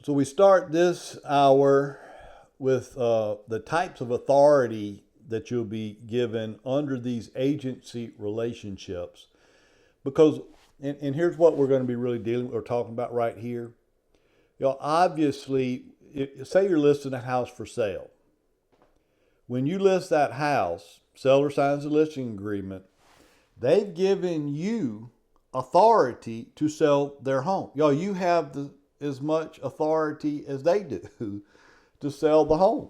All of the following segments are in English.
So we start this hour with the types of authority that you'll be given under these agency relationships. Because, and here's what we're going to be really dealing or talking about right here. Obviously, say you're listing a house for sale. When you list that house, seller signs a listing agreement, they've given you authority to sell their home. You have as much authority as they do to sell the home,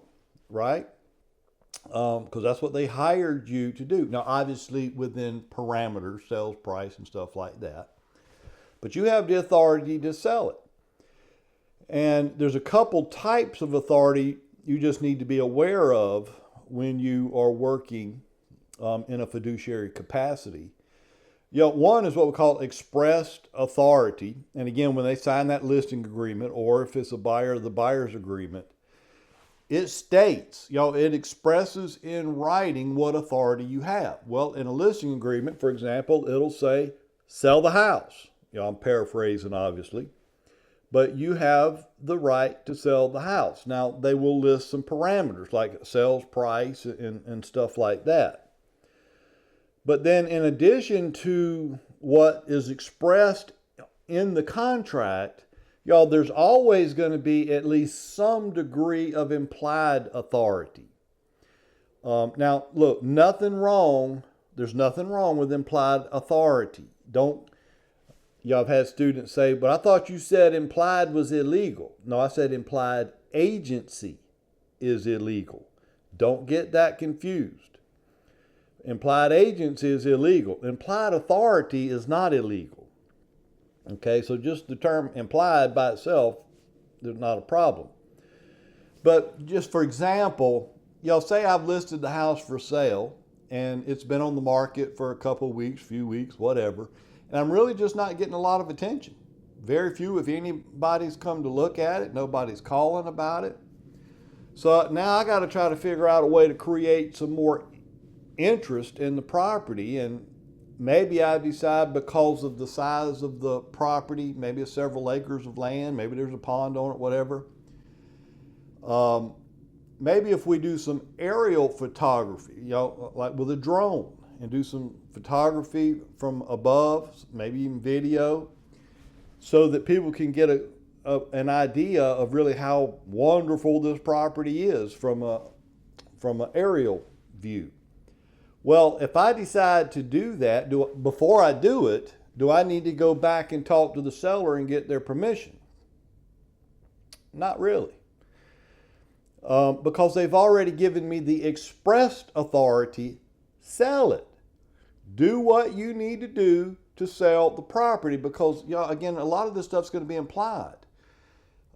right? Because that's what they hired you to do. Now, obviously within parameters, sales price and stuff like that. But you have the authority to sell it. And there's a couple types of authority you just need to be aware of when you are working in a fiduciary capacity. One is what we call expressed authority. And again, when they sign that listing agreement, or if it's a buyer, the buyer's agreement, it states, it expresses in writing what authority you have. Well, in a listing agreement, for example, it'll say, sell the house. I'm paraphrasing, obviously. But you have the right to sell the house. Now, they will list some parameters like sales price and stuff like that. But then in addition to what is expressed in the contract, there's always going to be at least some degree of implied authority. Now, look, there's nothing wrong with implied authority. I've had students say, but I thought you said implied was illegal. No, I said implied agency is illegal. Don't get that confused. Implied agency is illegal. Implied authority is not illegal. Okay, so just the term implied by itself, there's not a problem. But just for example, say I've listed the house for sale and it's been on the market for a couple of weeks, few weeks, whatever. And I'm really just not getting a lot of attention. Very few, if anybody's come to look at it, nobody's calling about it. So now I got to try to figure out a way to create some more interest in the property. And maybe I decide because of the size of the property, maybe it's several acres of land, maybe there's a pond on it, whatever. Maybe if we do some aerial photography, like with a drone, and do some photography from above, maybe even video, so that people can get an idea of really how wonderful this property is from an aerial view. Well, if I decide to do that, before I do it, do I need to go back and talk to the seller and get their permission? Not really. Because they've already given me the expressed authority, sell it. Do what you need to do to sell the property, because, again, a lot of this stuff's going to be implied.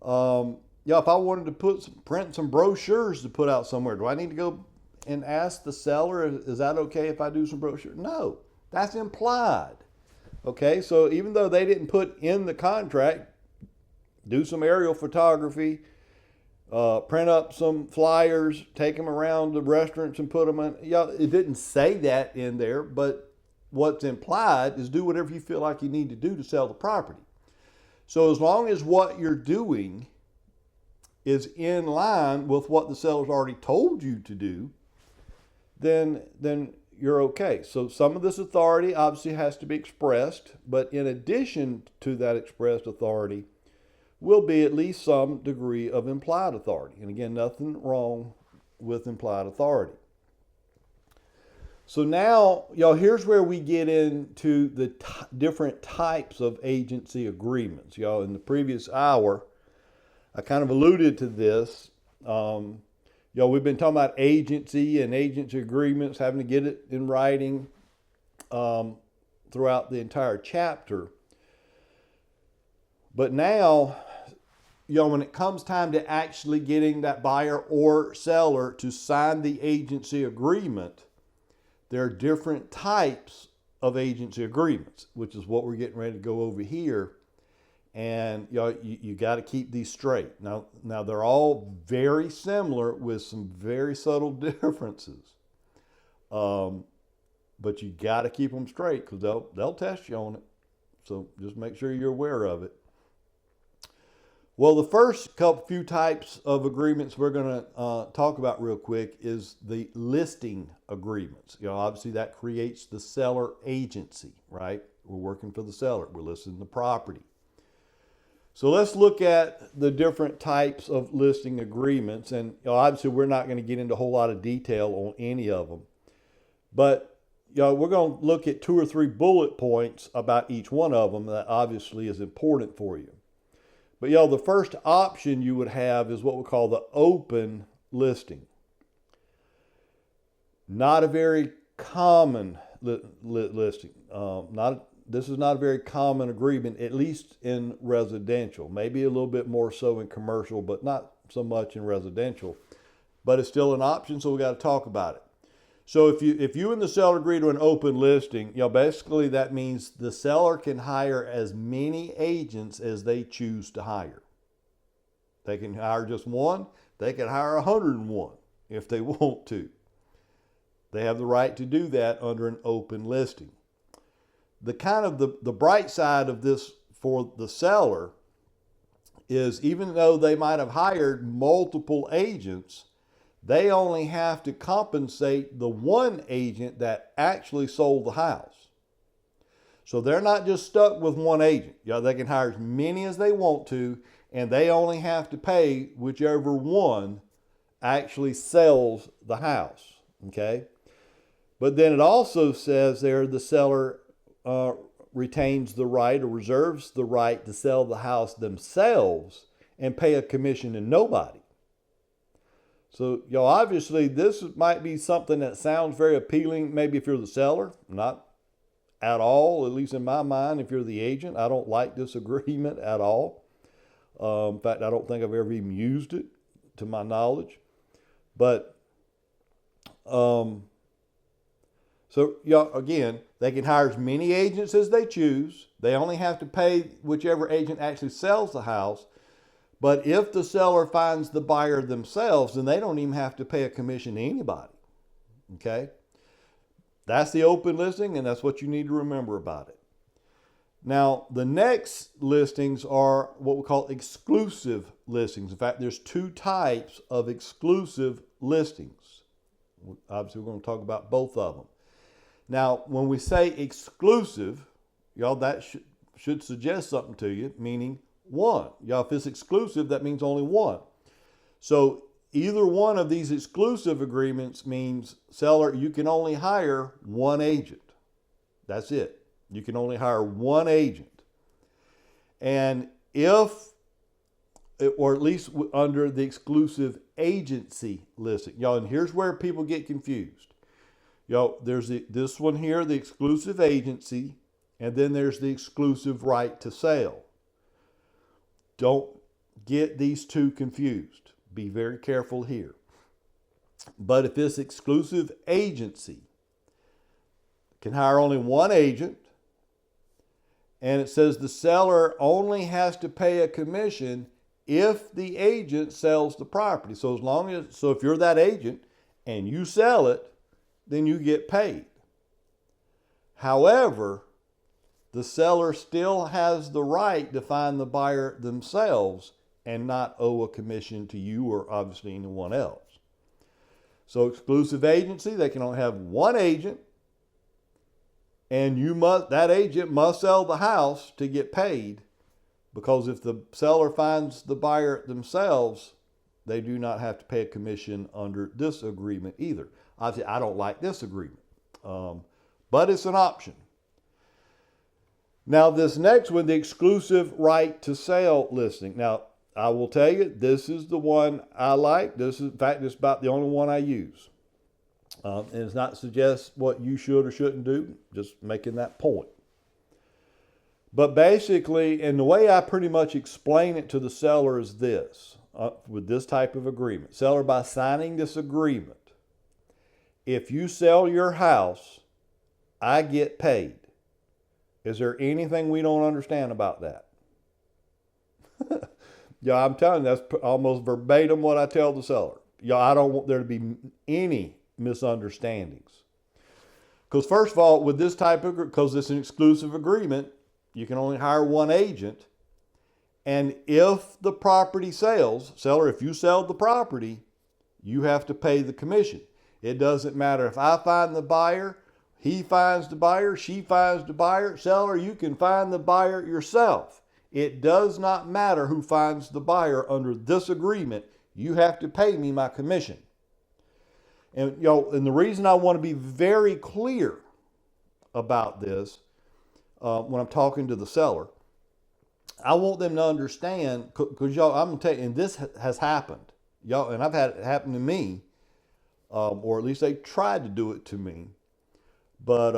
If I wanted to print some brochures to put out somewhere, do I need to go and ask the seller, is that okay if I do some brochures? No, that's implied. Okay, so even though they didn't put in the contract, do some aerial photography, print up some flyers, take them around the restaurants and put them in. It didn't say that in there, but what's implied is do whatever you feel like you need to do to sell the property. So as long as what you're doing is in line with what the seller's already told you to do, then you're okay. So some of this authority obviously has to be expressed, but in addition to that expressed authority will be at least some degree of implied authority. And again, nothing wrong with implied authority. So now, here's where we get into the different types of agency agreements. In the previous hour, I kind of alluded to this. We've been talking about agency and agency agreements, having to get it in writing throughout the entire chapter. But now, when it comes time to actually getting that buyer or seller to sign the agency agreement, there are different types of agency agreements, which is what we're getting ready to go over here. And you got to keep these straight. Now they're all very similar with some very subtle differences. But you got to keep them straight because they'll test you on it. So just make sure you're aware of it. Well, the first few types of agreements we're going to talk about real quick is the listing agreements. Obviously that creates the seller agency, right? We're working for the seller. We're listing the property. So let's look at the different types of listing agreements. And obviously we're not going to get into a whole lot of detail on any of them. But we're going to look at 2 or 3 bullet points about each one of them that obviously is important for you. But the first option you would have is what we call the open listing. Not a very common listing. This is not a very common agreement, at least in residential. Maybe a little bit more so in commercial, but not so much in residential. But it's still an option, so we got to talk about it. So if you and the seller agree to an open listing, basically that means the seller can hire as many agents as they choose to hire. They can hire just one. They can hire 101 if they want to. They have the right to do that under an open listing. The bright side of this for the seller is even though they might have hired multiple agents, they only have to compensate the one agent that actually sold the house. So they're not just stuck with one agent. They can hire as many as they want to, and they only have to pay whichever one actually sells the house. Okay? But then it also says there the seller retains the right or reserves the right to sell the house themselves and pay a commission to nobody. So, obviously this might be something that sounds very appealing, maybe if you're the seller, not at all, at least in my mind. If you're the agent, I don't like this agreement at all. In fact, I don't think I've ever even used it to my knowledge. But, again, they can hire as many agents as they choose. They only have to pay whichever agent actually sells the house. But if the seller finds the buyer themselves, then they don't even have to pay a commission to anybody. Okay? That's the open listing, and that's what you need to remember about it. Now, the next listings are what we call exclusive listings. In fact, there's 2 types of exclusive listings. Obviously, we're going to talk about both of them. Now, when we say exclusive, that should suggest something to you, meaning one. If it's exclusive, that means only one. So either one of these exclusive agreements means, seller, you can only hire one agent. That's it. You can only hire one agent. And or at least under the exclusive agency listing. And here's where people get confused. There's this one here, the exclusive agency, and then there's the exclusive right to sale. Don't get these 2 confused. Be very careful here. But if this exclusive agency can hire only one agent, and it says the seller only has to pay a commission if the agent sells the property. So if you're that agent and you sell it, then you get paid. However, the seller still has the right to find the buyer themselves and not owe a commission to you or obviously anyone else. So exclusive agency, they can only have one agent, and that agent must sell the house to get paid, because if the seller finds the buyer themselves, they do not have to pay a commission under this agreement either. Obviously, I don't like this agreement, but it's an option. Now, this next one, the exclusive right to sale listing. Now, I will tell you, this is the one I like. In fact, it's about the only one I use. And it's not to suggest what you should or shouldn't do, just making that point. But basically, and the way I pretty much explain it to the seller is this, with this type of agreement. Seller, by signing this agreement, if you sell your house, I get paid. Is there anything we don't understand about that? I'm telling you, that's almost verbatim what I tell the seller. I don't want there to be any misunderstandings. Because first of all, with this type of, because it's an exclusive agreement, you can only hire one agent. And if the property sells, seller, if you sell the property, you have to pay the commission. It doesn't matter if I find the buyer, he finds the buyer, she finds the buyer. Seller, you can find the buyer yourself. It does not matter who finds the buyer under this agreement. You have to pay me my commission. And and the reason I want to be very clear about this when I'm talking to the seller, I want them to understand, because I'm gonna tell you, and this has happened, and I've had it happen to me, or at least they tried to do it to me. But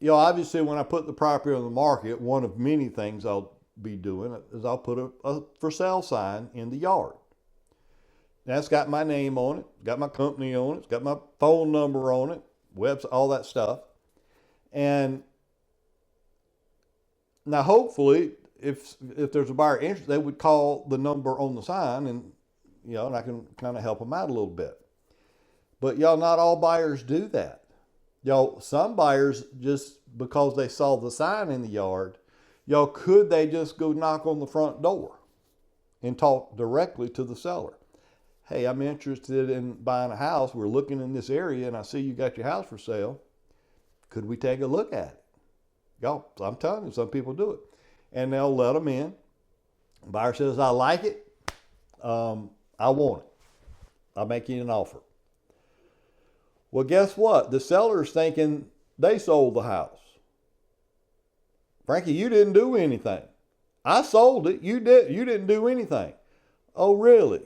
obviously, when I put the property on the market, one of many things I'll be doing is I'll put a for sale sign in the yard. That's got my name on it, got my company on it, it's got my phone number on it, website, all that stuff. And now, hopefully, if there's a buyer interested, they would call the number on the sign, and and I can kind of help them out a little bit. But not all buyers do that. Some buyers, just because they saw the sign in the yard, could they just go knock on the front door and talk directly to the seller? Hey, I'm interested in buying a house. We're looking in this area, and I see you got your house for sale. Could we take a look at it? I'm telling you, some people do it. And they'll let them in. The buyer says, I like it. I want it. I'll make you an offer. Well, guess what? The seller's thinking they sold the house. Frankie, you didn't do anything. I sold it. You didn't do anything. Oh, really?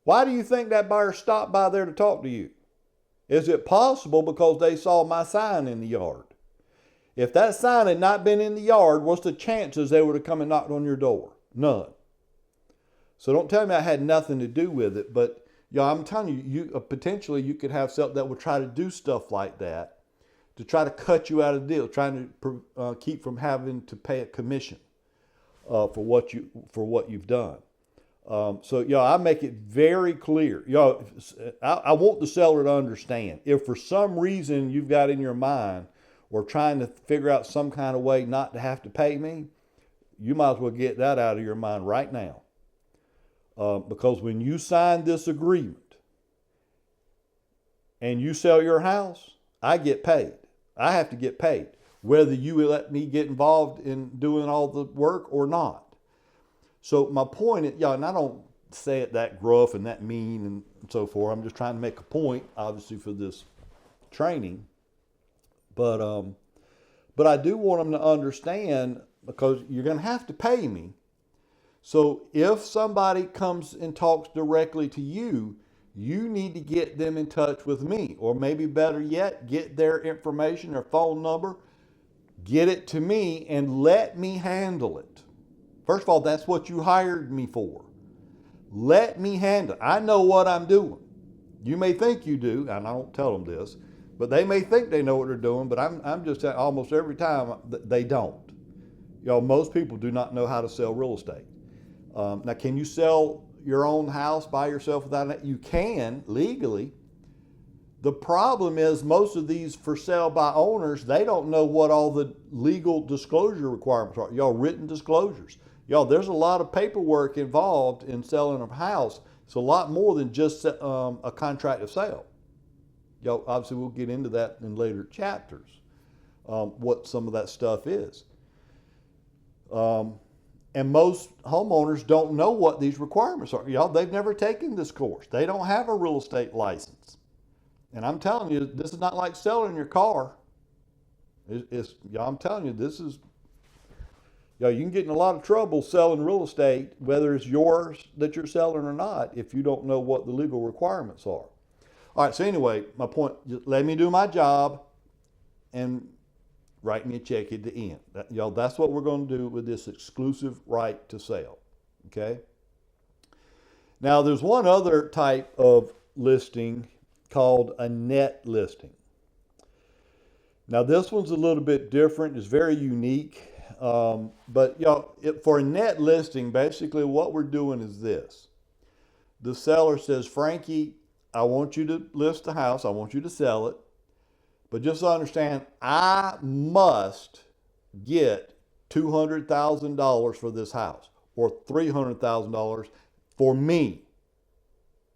Why do you think that buyer stopped by there to talk to you? Is it possible because they saw my sign in the yard? If that sign had not been in the yard, what's the chances they would have come and knocked on your door? None. So don't tell me I had nothing to do with it. But I'm telling you, potentially you could have something that would try to do stuff like that to try to cut you out of the deal, trying to keep from having to pay a commission for what you've done. So I make it very clear. I want the seller to understand, if for some reason you've got in your mind or trying to figure out some kind of way not to have to pay me, you might as well get that out of your mind right now. Because when you sign this agreement and you sell your house, I get paid. I have to get paid, whether you let me get involved in doing all the work or not. So my point is, and I don't say it that gruff and that mean and so forth. I'm just trying to make a point, obviously, for this training. But I do want them to understand, because you're going to have to pay me. So if somebody comes and talks directly to you, you need to get them in touch with me, or maybe better yet, get their information or phone number, get it to me, and let me handle it. First of all, that's what you hired me for. Let me handle it. I know what I'm doing. You may think you do, and I don't tell them this, but they may think they know what they're doing, but I'm just saying almost every time they don't. Most people do not know how to sell real estate. Now, can you sell your own house by yourself without that? You can, legally. The problem is most of these for sale by owners, they don't know what all the legal disclosure requirements are. Written disclosures. There's a lot of paperwork involved in selling a house. It's a lot more than just a contract of sale. Obviously we'll get into that in later chapters, what some of that stuff is. And most homeowners don't know what these requirements are. They've never taken this course. They don't have a real estate license. And I'm telling you, this is not like selling your car. I'm telling you, this is, you can get in a lot of trouble selling real estate, whether it's yours that you're selling or not, if you don't know what the legal requirements are. All right, so anyway, my point, just let me do my job and write me a check at the end. That's what we're going to do with this exclusive right to sell, okay? Now, there's one other type of listing called a net listing. Now, this one's a little bit different. It's very unique. But for a net listing, basically what we're doing is this. The seller says, Frankie, I want you to list the house. I want you to sell it. But just understand, I must get $200,000 for this house or $300,000 for me.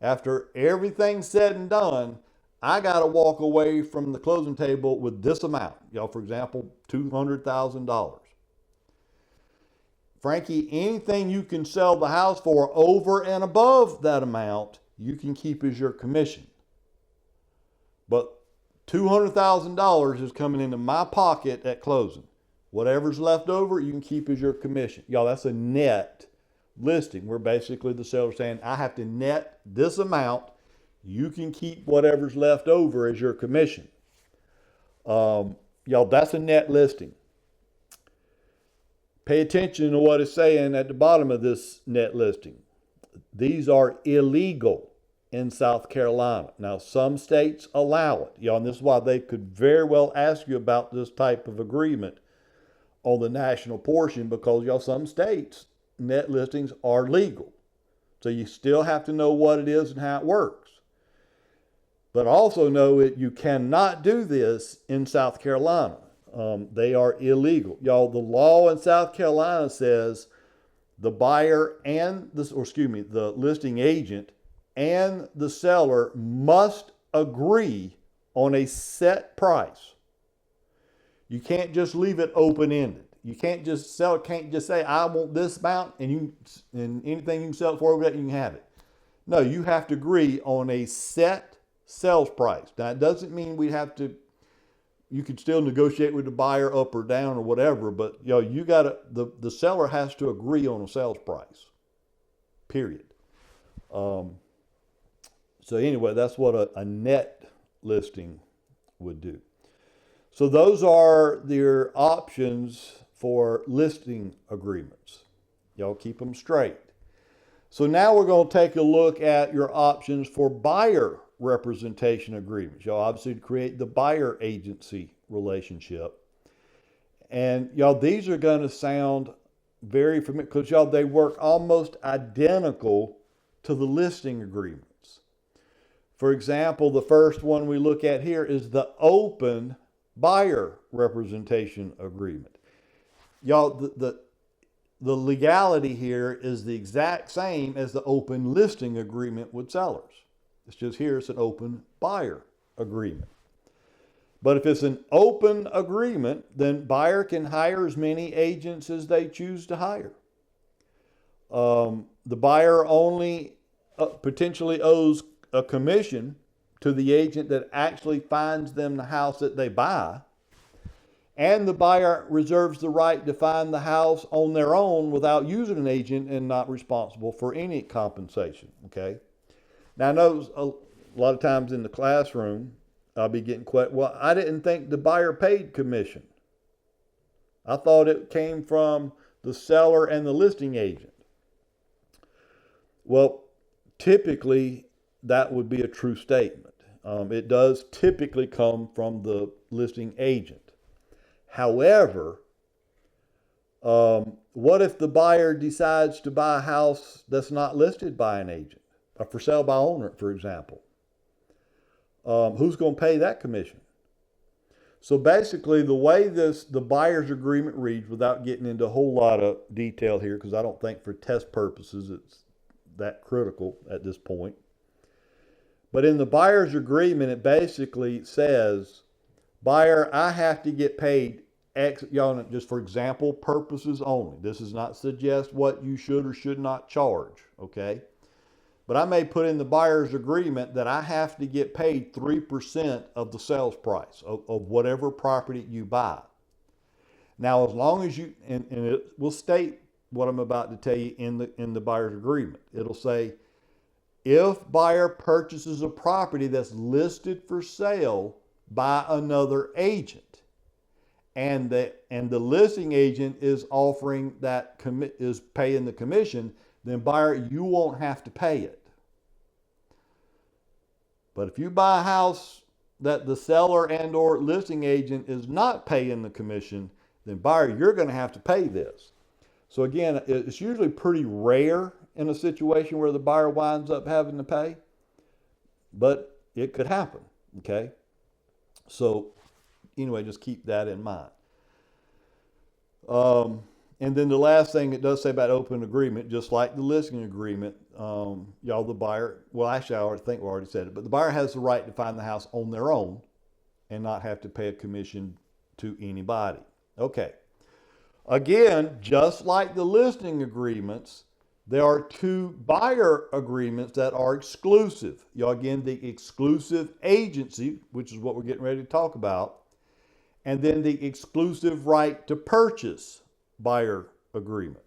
After everything's said and done, I got to walk away from the closing table with this amount. For example, $200,000. Frankie, anything you can sell the house for over and above that amount, you can keep as your commission. But $200,000 is coming into my pocket at closing. Whatever's left over, you can keep as your commission. Y'all, that's a net listing, where basically the seller's saying, I have to net this amount. You can keep whatever's left over as your commission. Y'all, that's a net listing. Pay attention to what it's saying at the bottom of this net listing. These are illegal in South Carolina. Now, some states allow it. And this is why they could very well ask you about this type of agreement on the national portion, because some states, net listings are legal. So you still have to know what it is and how it works. But also know that you cannot do this in South Carolina. They are illegal. The law in South Carolina says the buyer and the listing agent and the seller must agree on a set price. You can't just leave it open-ended. You can't just say, I want this amount, and anything you can sell it for over that, you can have it. No, you have to agree on a set sales price. Now, it doesn't mean you could still negotiate with the buyer up or down or whatever, but the seller has to agree on a sales price, period. So anyway, that's what a net listing would do. So those are your options for listing agreements. Y'all keep them straight. So now we're going to take a look at your options for buyer representation agreements. Obviously create the buyer agency relationship. And these are going to sound very familiar because they work almost identical to the listing agreements. For example, the first one we look at here is the open buyer representation agreement. The legality here is the exact same as the open listing agreement with sellers. It's just here it's an open buyer agreement. But if it's an open agreement, then buyer can hire as many agents as they choose to hire. The buyer only potentially owes a commission to the agent that actually finds them the house that they buy. And the buyer reserves the right to find the house on their own without using an agent and not responsible for any compensation. Okay. Now, I know a lot of times in the classroom, I'll be getting questions. Well, I didn't think the buyer paid commission. I thought it came from the seller and the listing agent. Well, typically that would be a true statement. It does typically come from the listing agent. However, what if the buyer decides to buy a house that's not listed by an agent, or for sale by owner, for example? Who's going to pay that commission? So basically, the way the buyer's agreement reads, without getting into a whole lot of detail here, because I don't think for test purposes it's that critical at this point. But in the buyer's agreement, it basically says, buyer, I have to get paid X, just for example purposes only. This does not suggest what you should or should not charge, okay? But I may put in the buyer's agreement that I have to get paid 3% of the sales price of whatever property you buy. Now, as long as you, and it will state what I'm about to tell you in the buyer's agreement. It'll say, if buyer purchases a property that's listed for sale by another agent, and the listing agent is offering that is paying the commission, then buyer, you won't have to pay it. But if you buy a house that the seller and or listing agent is not paying the commission, then buyer, you're going to have to pay this. So again, it's usually pretty rare in a situation where the buyer winds up having to pay, but it could happen, okay? So anyway, just keep that in mind. And then the last thing it does say about open agreement, just like the listing agreement, y'all, the buyer, well, actually, I think we already said it, but the buyer has the right to find the house on their own and not have to pay a commission to anybody. Okay. Again, just like the listing agreements, there are two buyer agreements that are exclusive. Y'all, again, the exclusive agency, which is what we're getting ready to talk about, and then the exclusive right to purchase buyer agreement.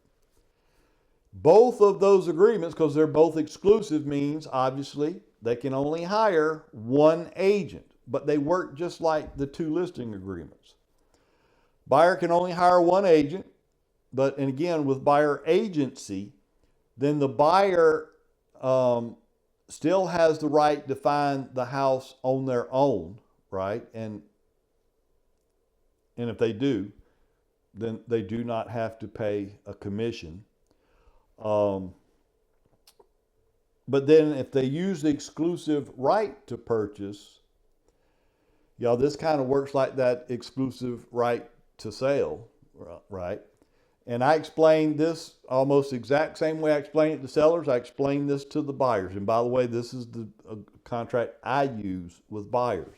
Both of those agreements, because they're both exclusive, means obviously they can only hire one agent, but they work just like the two listing agreements. Buyer can only hire one agent, and again, with buyer agency, then the buyer still has the right to find the house on their own, right? And if they do, then they do not have to pay a commission. But then if they use the exclusive right to purchase, y'all, this kind of works like that exclusive right to sale, right? And I explained this almost exact same way I explained it to sellers. I explained this to the buyers. And by the way, this is the contract I use with buyers.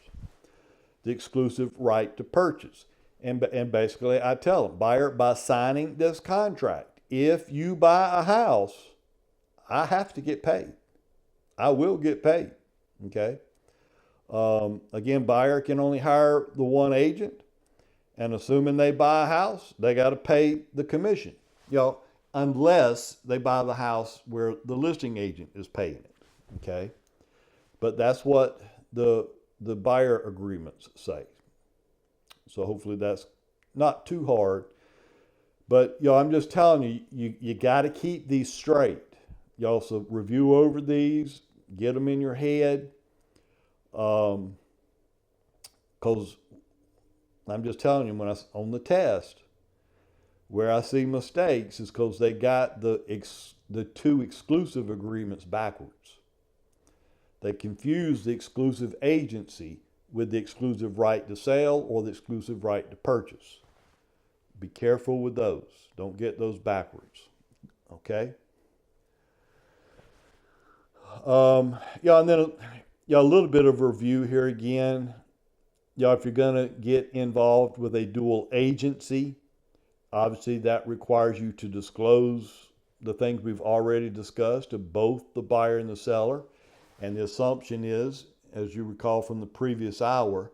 The exclusive right to purchase. And basically I tell them, buyer, by signing this contract, if you buy a house, I have to get paid. I will get paid. Okay. Again, buyer can only hire the one agent. And assuming they buy a house, they got to pay the commission, unless they buy the house where the listing agent is paying it. Okay. But that's what the buyer agreements say. So hopefully that's not too hard. But I'm just telling you, you got to keep these straight. Y'all, so review over these, get them in your head. Because I'm just telling you, when on the test, where I see mistakes is because they got the two exclusive agreements backwards. They confuse the exclusive agency with the exclusive right to sell or the exclusive right to purchase. Be careful with those. Don't get those backwards. Okay? And then a little bit of review here again. If you're going to get involved with a dual agency, obviously that requires you to disclose the things we've already discussed to both the buyer and the seller. And the assumption is, as you recall from the previous hour,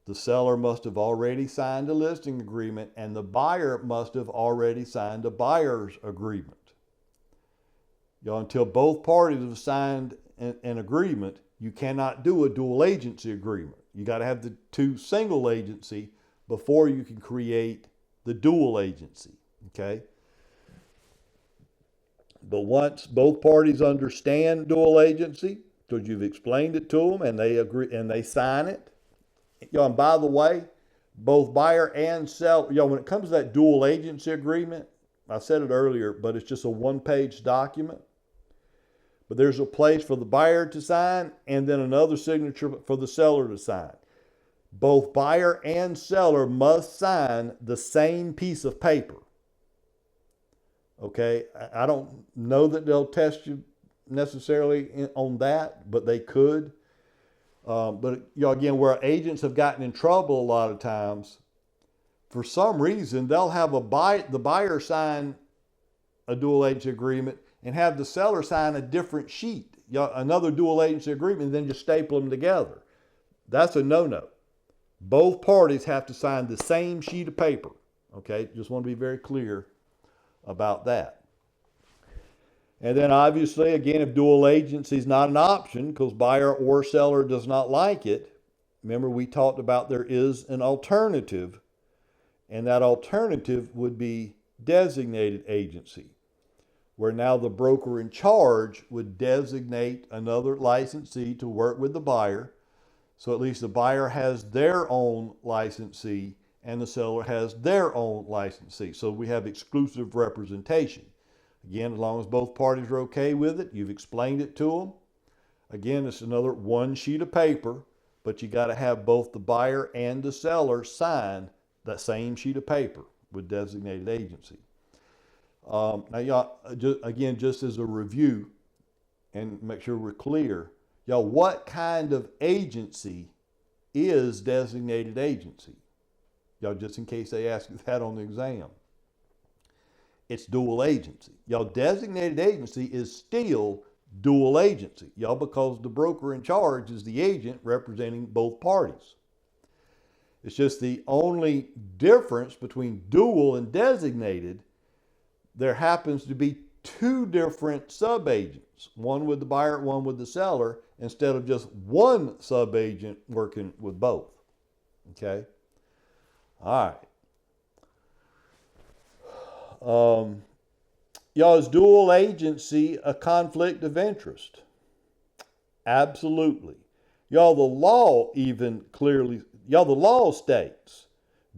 the seller must have already signed a listing agreement and the buyer must have already signed a buyer's agreement. Until both parties have signed an agreement, you cannot do a dual agency agreement. You got to have the two single agency before you can create the dual agency. Okay. But once both parties understand dual agency, because you've explained it to them and they agree and they sign it. And by the way, both buyer and seller, when it comes to that dual agency agreement, I said it earlier, but it's just a one-page document. But there's a place for the buyer to sign and then another signature for the seller to sign. Both buyer and seller must sign the same piece of paper. Okay, I don't know that they'll test you necessarily on that, but they could. But again, where agents have gotten in trouble a lot of times, for some reason they'll have the buyer sign a dual agency agreement and have the seller sign a different sheet, another dual agency agreement, and then just staple them together. That's a no-no. Both parties have to sign the same sheet of paper. Okay, just want to be very clear about that. And then obviously, again, if dual agency is not an option because buyer or seller does not like it, remember we talked about there is an alternative, and that alternative would be designated agency, where now the broker in charge would designate another licensee to work with the buyer. So at least the buyer has their own licensee and the seller has their own licensee. So we have exclusive representation. Again, as long as both parties are okay with it, you've explained it to them. Again, it's another one sheet of paper, but you got to have both the buyer and the seller sign that same sheet of paper. with designated agency. Now, y'all, again, just as a review and make sure we're clear, y'all, what kind of agency is designated agency? Y'all, just in case they ask you that on the exam. It's dual agency. Y'all, designated agency is still dual agency. Y'all, because the broker in charge is the agent representing both parties. It's just the only difference between dual and designated, there happens to be two different sub-agents, one with the buyer, one with the seller, instead of just one sub-agent working with both. Okay? All right. Y'all, is dual agency a conflict of interest? Absolutely. Y'all, the law the law states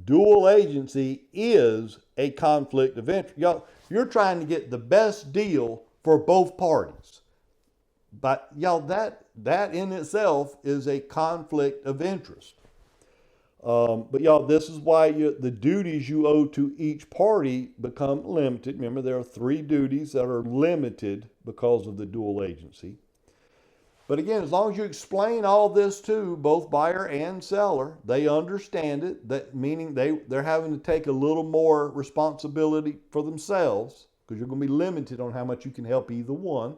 dual agency is a conflict of interest. Y'all, you're trying to get the best deal for both parties. But y'all, that in itself is a conflict of interest. But y'all, this is why the duties you owe to each party become limited. Remember, there are 3 duties that are limited because of the dual agency. But again, as long as you explain all this to both buyer and seller, they understand it, that meaning they're having to take a little more responsibility for themselves, because you're going to be limited on how much you can help either one.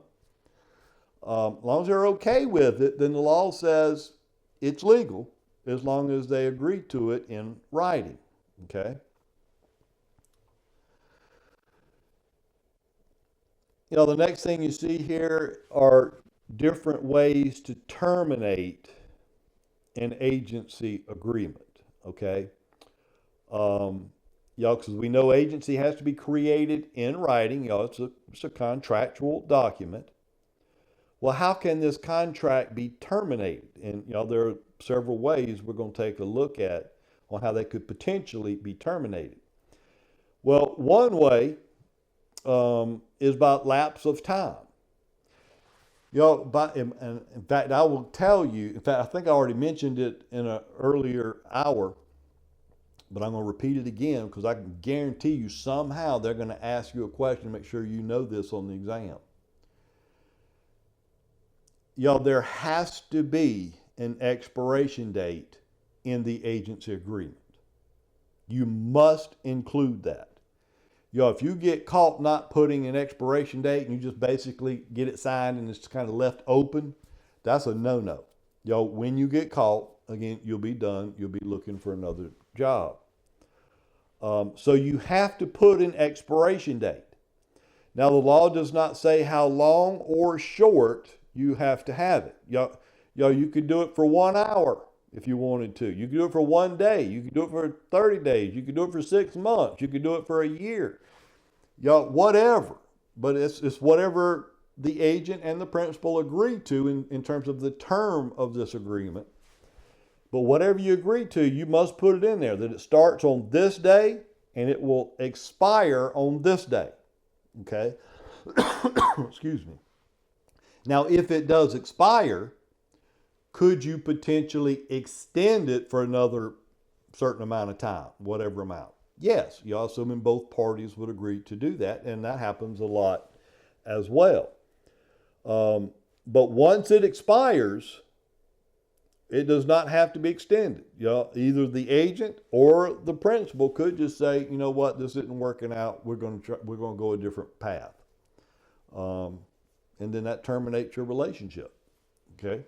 As long as they're okay with it, then the law says it's legal as long as they agree to it in writing. Okay? The next thing you see here are different ways to terminate an agency agreement. Okay? Because we know agency has to be created in writing. It's a contractual document. Well, how can this contract be terminated? And there are several ways we're going to take a look at on how they could potentially be terminated. Well, one way is by lapse of time. In fact, I will tell you, in fact, I think I already mentioned it in an earlier hour, but I'm going to repeat it again because I can guarantee you somehow they're going to ask you a question to make sure you know this on the exam. There has to be an expiration date in the agency agreement. You must include that. If you get caught not putting an expiration date and you just basically get it signed and it's kind of left open, that's a no-no. When you get caught, again, you'll be done. You'll be looking for another job. So you have to put an expiration date. Now, the law does not say how long or short you have to have it. You could do it for 1 hour if you wanted to. You could do it for 1 day. You could do it for 30 days. You could do it for 6 months. You could do it for a year. Whatever. But it's whatever the agent and the principal agree to in terms of the term of this agreement. But whatever you agree to, you must put it in there that it starts on this day and it will expire on this day. Okay? Excuse me. Now, if it does expire, could you potentially extend it for another certain amount of time, whatever amount? Yes, you assuming both parties would agree to do that, and that happens a lot as well. But once it expires, it does not have to be extended. Either the agent or the principal could just say, you know what, this isn't working out. We're going to go a different path. And then that terminates your relationship. Okay?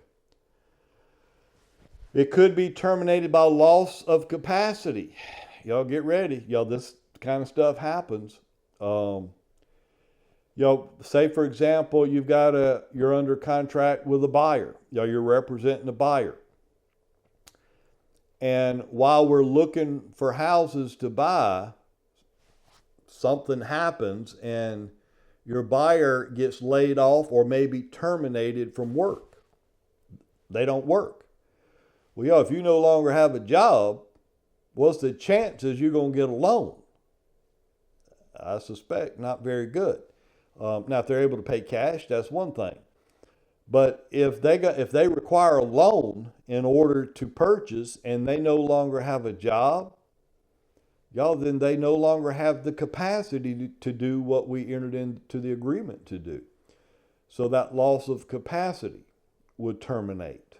It could be terminated by loss of capacity. Y'all get ready. This kind of stuff happens. Say for example, you're under contract with a buyer. You're representing a buyer. And while we're looking for houses to buy, something happens and your buyer gets laid off or maybe terminated from work. They don't work. Well, if you no longer have a job, what's the chances you're going to get a loan? I suspect not very good. Now, if they're able to pay cash, that's one thing. But if they require a loan in order to purchase and they no longer have a job, y'all, then they no longer have the capacity to do what we entered into the agreement to do. So that loss of capacity would terminate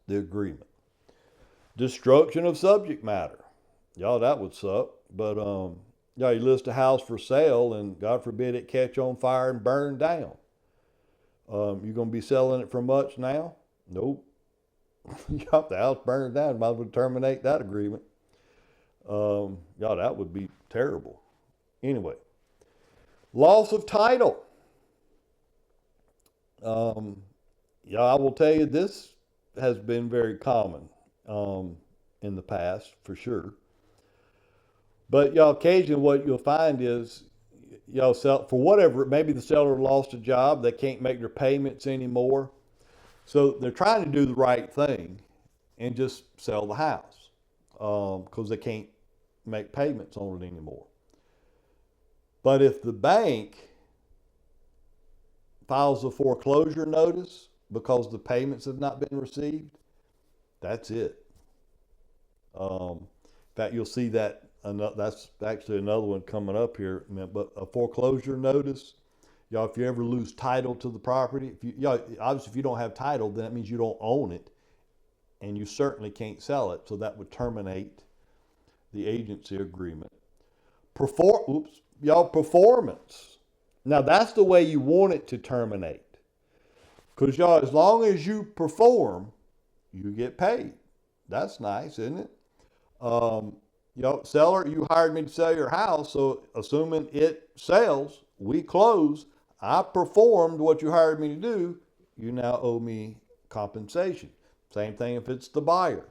the agreement. Destruction of subject matter. Y'all, that would suck. But y'all, you list a house for sale and God forbid it catch on fire and burn down. You gonna be selling it for much now? Nope. Y'all, the house burned down, might as well terminate that agreement. Y'all, that would be terrible. Anyway, loss of title. Yeah, I will tell you, this has been very common in the past, for sure. But y'all, occasionally what you'll find is, y'all, for whatever, maybe the seller lost a job, they can't make their payments anymore. So they're trying to do the right thing and just sell the house because they can't make payments on it anymore. But if the bank files a foreclosure notice because the payments have not been received, that's it. In fact, you'll see that that's actually another one coming up here. But a foreclosure notice, y'all, if you ever lose title to the property, obviously if you don't have title, then that means you don't own it, and you certainly can't sell it. So that would terminate the agency agreement. Performance. Now that's the way you want it to terminate. Because y'all, as long as you perform, you get paid. That's nice, isn't it? Seller, you hired me to sell your house, so assuming it sells, we close, I performed what you hired me to do, you now owe me compensation. Same thing if it's the buyer.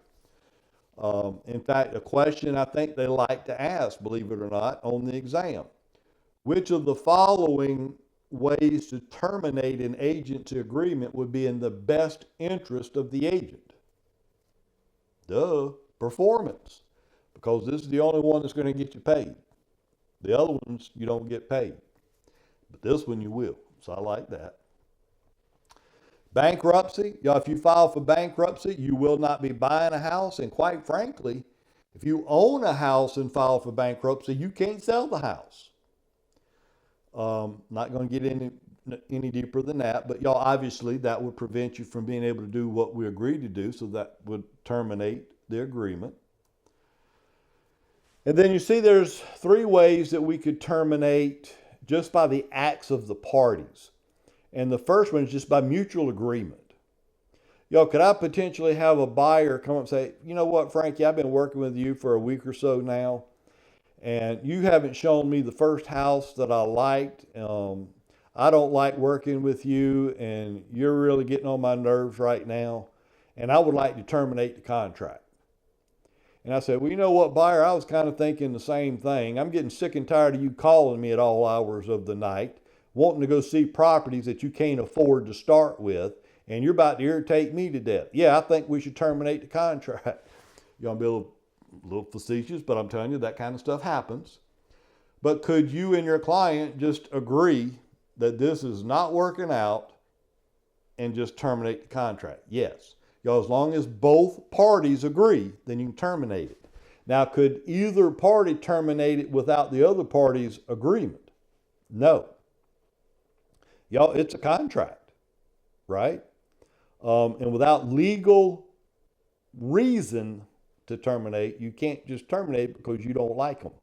In fact, a question I think they like to ask, believe it or not, on the exam: which of the following ways to terminate an agency agreement would be in the best interest of the agent? Duh, performance. Because this is the only one that's going to get you paid. The other ones, you don't get paid. But this one you will. So I like that. Bankruptcy. Y'all, if you file for bankruptcy, you will not be buying a house. And quite frankly, if you own a house and file for bankruptcy, you can't sell the house. Not going to get any deeper than that. But y'all, obviously, that would prevent you from being able to do what we agreed to do. So that would terminate the agreement. And then you see there's 3 ways that we could terminate just by the acts of the parties. And the first one is just by mutual agreement. Y'all, could I potentially have a buyer come up and say, you know what, Frankie, I've been working with you for a week or so now, and you haven't shown me the first house that I liked. I don't like working with you, and you're really getting on my nerves right now, and I would like to terminate the contract. And I said, well, you know what, buyer, I was kind of thinking the same thing. I'm getting sick and tired of you calling me at all hours of the night, wanting to go see properties that you can't afford to start with, and you're about to irritate me to death. Yeah, I think we should terminate the contract. You're going to be a little facetious, but I'm telling you, that kind of stuff happens. But could you and your client just agree that this is not working out and just terminate the contract? Yes. Y'all, as long as both parties agree, then you can terminate it. Now, could either party terminate it without the other party's agreement? No. Y'all, it's a contract, right? And without legal reason to terminate, you can't just terminate because you don't like them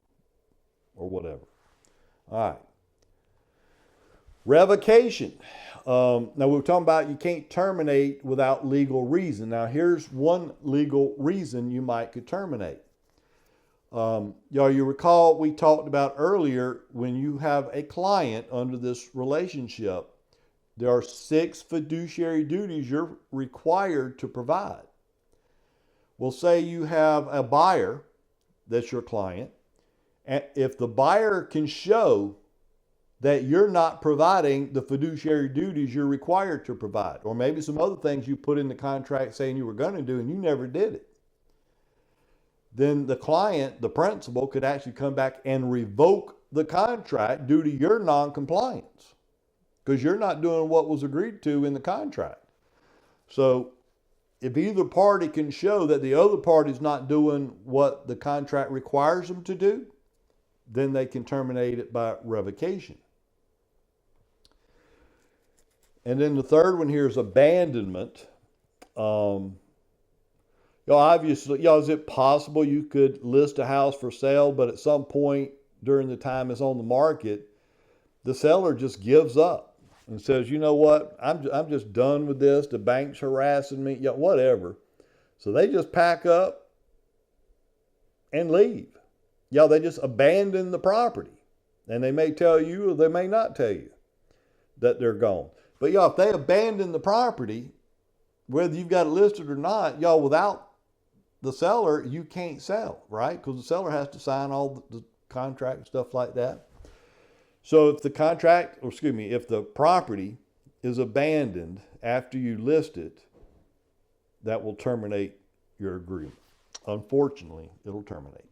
or whatever. All right. Revocation. Now we're talking about you can't terminate without legal reason. Now here's one legal reason you could terminate. Y'all, you recall we talked about earlier, when you have a client under this relationship, there are 6 fiduciary duties you're required to provide. Well, say you have a buyer that's your client, and if the buyer can show that you're not providing the fiduciary duties you're required to provide, or maybe some other things you put in the contract saying you were going to do and you never did it, then the client, the principal, could actually come back and revoke the contract due to your non-compliance, because you're not doing what was agreed to in the contract. So if either party can show that the other party's not doing what the contract requires them to do, then they can terminate it by revocation. And then the third one here is abandonment. Obviously, is it possible you could list a house for sale, but at some point during the time it's on the market, the seller just gives up and says, you know what, I'm just done with this. The bank's harassing me, whatever. So they just pack up and leave. They just abandon the property. And they may tell you or they may not tell you that they're gone. But if they abandon the property, whether you've got it listed or not, without the seller, you can't sell, right? Because the seller has to sign all the contract and stuff like that. So if the if the property is abandoned after you list it, that will terminate your agreement. Unfortunately, it'll terminate.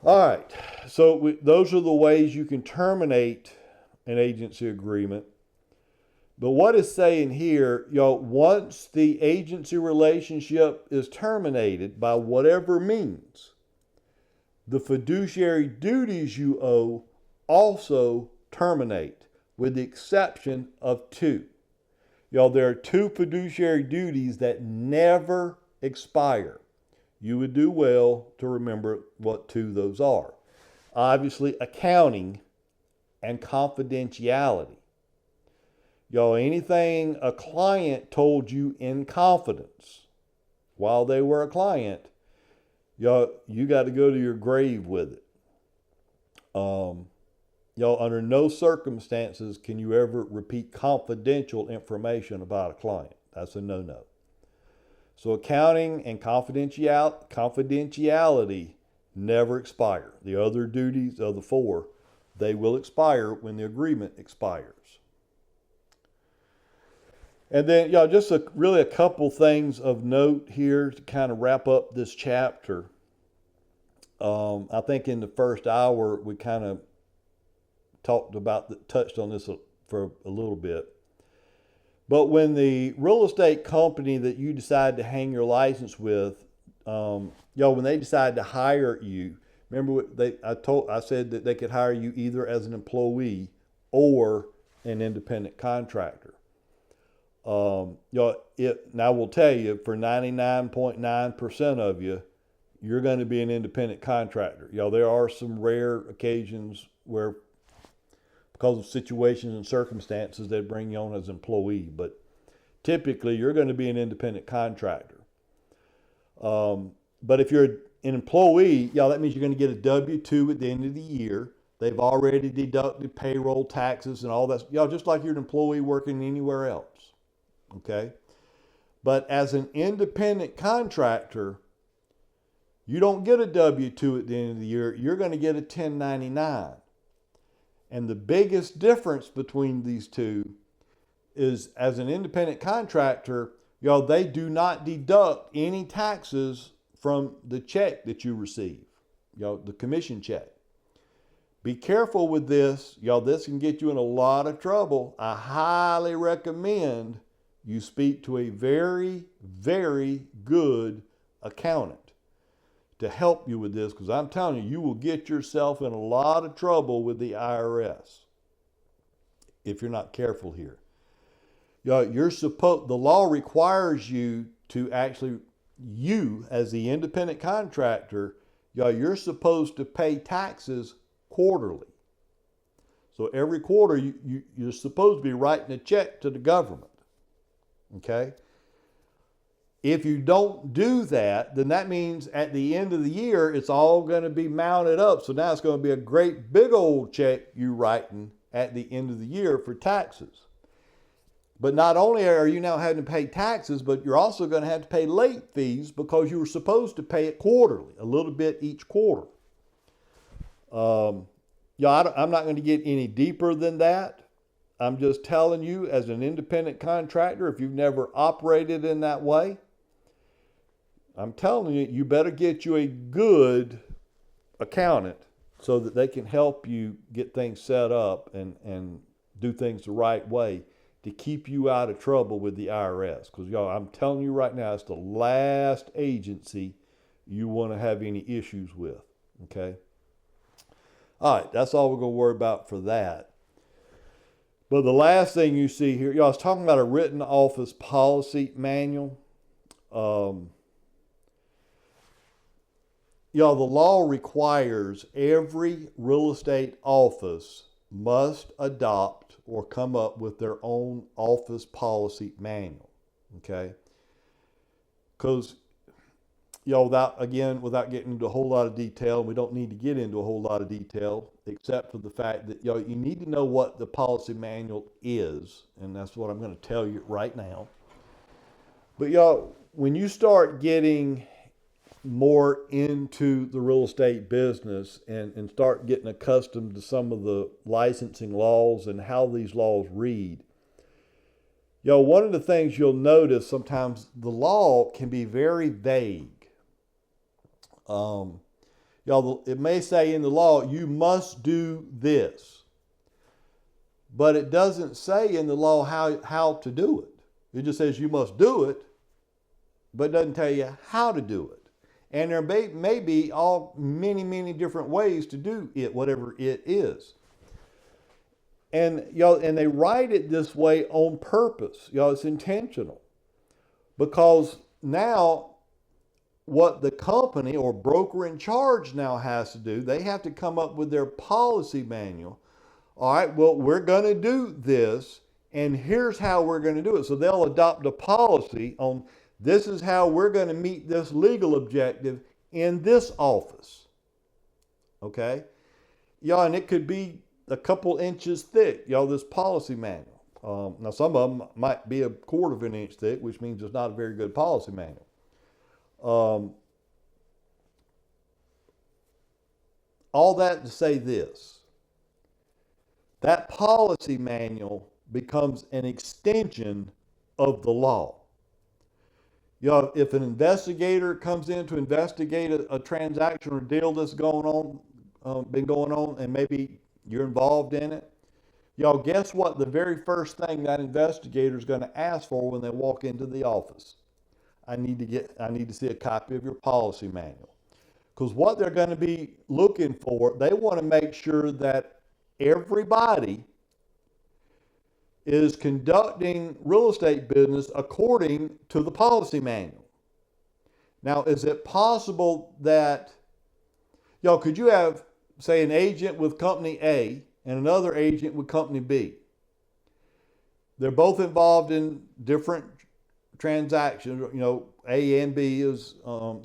All right. So those are the ways you can terminate an agency agreement. But what it's saying here, once the agency relationship is terminated by whatever means, the fiduciary duties you owe also terminate, with the exception of two. There are two fiduciary duties that never expire. You would do well to remember what two those are. Obviously, accounting and confidentiality. Anything a client told you in confidence while they were a client, you got to go to your grave with it. Under no circumstances can you ever repeat confidential information about a client. That's a no-no. So accounting and confidentiality never expire. The other duties of the four, they will expire when the agreement expires. And then, just really a couple things of note here to kind of wrap up this chapter. I think in the first hour, we kind of touched on this for a little bit. But when the real estate company that you decide to hang your license with, when they decide to hire you, remember I said that they could hire you either as an employee or an independent contractor. Now we'll tell you, for 99.9% of you, you're going to be an independent contractor. There are some rare occasions where, because of situations and circumstances, they bring you on as an employee, but typically you're going to be an independent contractor. But if you're an employee, that means you're going to get a W-2 at the end of the year. They've already deducted payroll taxes and all that. Just like you're an employee working anywhere else. Okay? But as an independent contractor, you don't get a W-2 at the end of the year. You're going to get a 1099. And the biggest difference between these two is, as an independent contractor, they do not deduct any taxes from the check that you receive, the commission check. Be careful with this. This can get you in a lot of trouble. I highly recommend you speak to a very, very good accountant to help you with this, because I'm telling you, you will get yourself in a lot of trouble with the IRS if you're not careful here. The law requires you to actually, you as the independent contractor, you're supposed to pay taxes quarterly. So every quarter you're supposed to be writing a check to the government. Okay? If you don't do that, then that means at the end of the year, it's all going to be mounted up. So now it's going to be a great big old check you're writing at the end of the year for taxes. But not only are you now having to pay taxes, but you're also going to have to pay late fees because you were supposed to pay it quarterly, a little bit each quarter. I'm not going to get any deeper than that. I'm just telling you, as an independent contractor, if you've never operated in that way, I'm telling you, you better get you a good accountant so that they can help you get things set up and do things the right way to keep you out of trouble with the IRS. Because y'all, I'm telling you right now, it's the last agency you want to have any issues with. Okay. All right, that's all we're going to worry about for that. But the last thing you see here, y'all, I was talking about a written office policy manual. Y'all, the law requires every real estate office must adopt or come up with their own office policy manual. Okay? Because, y'all, without getting into a whole lot of detail, we don't need to get into a whole lot of detail, except for the fact that, y'all, you need to know what the policy manual is, and that's what I'm going to tell you right now. But, y'all, when you start getting more into the real estate business and start getting accustomed to some of the licensing laws and how these laws read, one of the things you'll notice sometimes the law can be very vague. It may say in the law, you must do this, but it doesn't say in the law how to do it. It just says you must do it, but it doesn't tell you how to do it. And there may be many different ways to do it, whatever it is. And and they write it this way on purpose. It's intentional. Because now what the company or broker in charge now has to do, they have to come up with their policy manual. All right, well, we're going to do this, and here's how we're going to do it. So they'll adopt a policy on this is how we're going to meet this legal objective in this office. Okay? And it could be a couple inches thick, this policy manual. Now, some of them might be a quarter of an inch thick, which means it's not a very good policy manual. All that to say this, that policy manual becomes an extension of the law. If an investigator comes in to investigate a transaction or deal that's been going on, and maybe you're involved in it, guess what? The very first thing that investigator is going to ask for when they walk into the office, I need to see a copy of your policy manual. Because what they're going to be looking for, they want to make sure that everybody is conducting real estate business according to the policy manual. Now, is it possible that, could you have, say, an agent with company A and another agent with company B? They're both involved in different transactions. A and B is,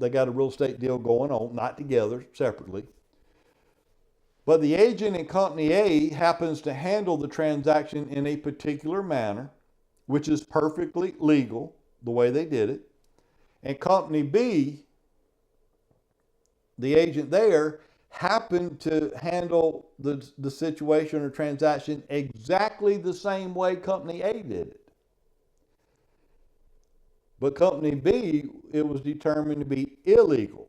they got a real estate deal going on, not together, separately. But the agent in company A happens to handle the transaction in a particular manner, which is perfectly legal, the way they did it. And company B, the agent there, happened to handle the situation or transaction exactly the same way company A did it. But company B, it was determined to be illegal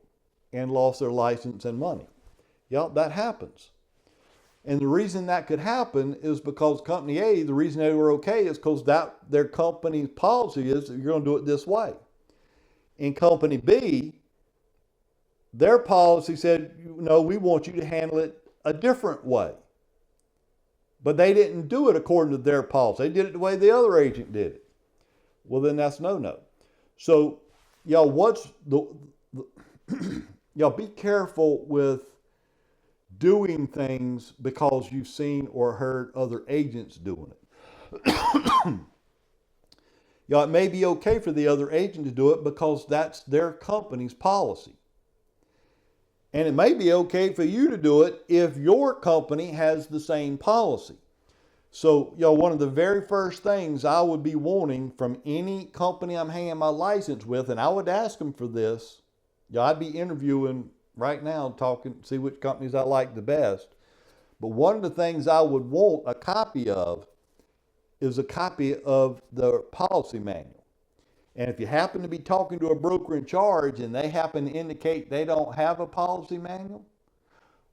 and lost their license and money. That happens. And the reason that could happen is because company A, the reason they were okay is because their company's policy is that you're going to do it this way. In company B, their policy said, no, we want you to handle it a different way. But they didn't do it according to their policy. They did it the way the other agent did it. Well, then that's no. So, be careful with doing things because you've seen or heard other agents doing it. It may be okay for the other agent to do it because that's their company's policy. And it may be okay for you to do it if your company has the same policy. So, one of the very first things I would be wanting from any company I'm hanging my license with, and I would ask them for this, I'd be interviewing right now, see which companies I like the best. But one of the things I would want a copy of is a copy of the policy manual. And if you happen to be talking to a broker in charge and they happen to indicate they don't have a policy manual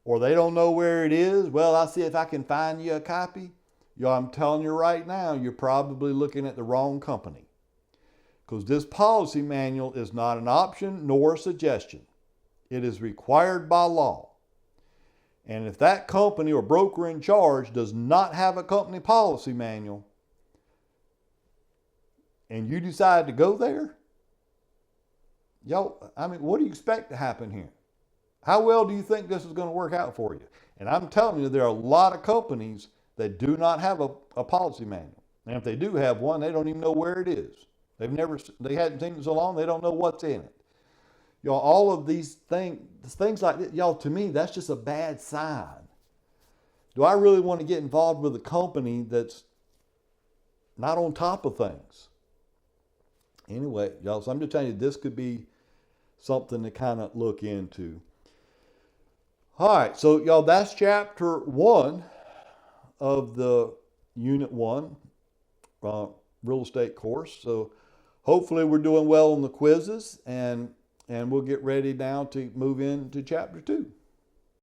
or they don't know where it is, well, I'll see if I can find you a copy. Y'all, I'm telling you right now, you're probably looking at the wrong company. Because this policy manual is not an option nor a suggestion. It is required by law. And if that company or broker in charge does not have a company policy manual, and you decide to go there, y'all, I mean, what do you expect to happen here? How well do you think this is going to work out for you? And I'm telling you, there are a lot of companies that do not have a policy manual. And if they do have one, they don't even know where it is. They hadn't seen it so long, they don't know what's in it. Y'all, all of these things like this, y'all, to me, that's just a bad sign. Do I really want to get involved with a company that's not on top of things? Anyway, y'all, so I'm just telling you, this could be something to kind of look into. All right, so y'all, that's chapter 1 of the Unit 1 real estate course. So hopefully we're doing well on the quizzes, and we'll get ready now to move into chapter 2.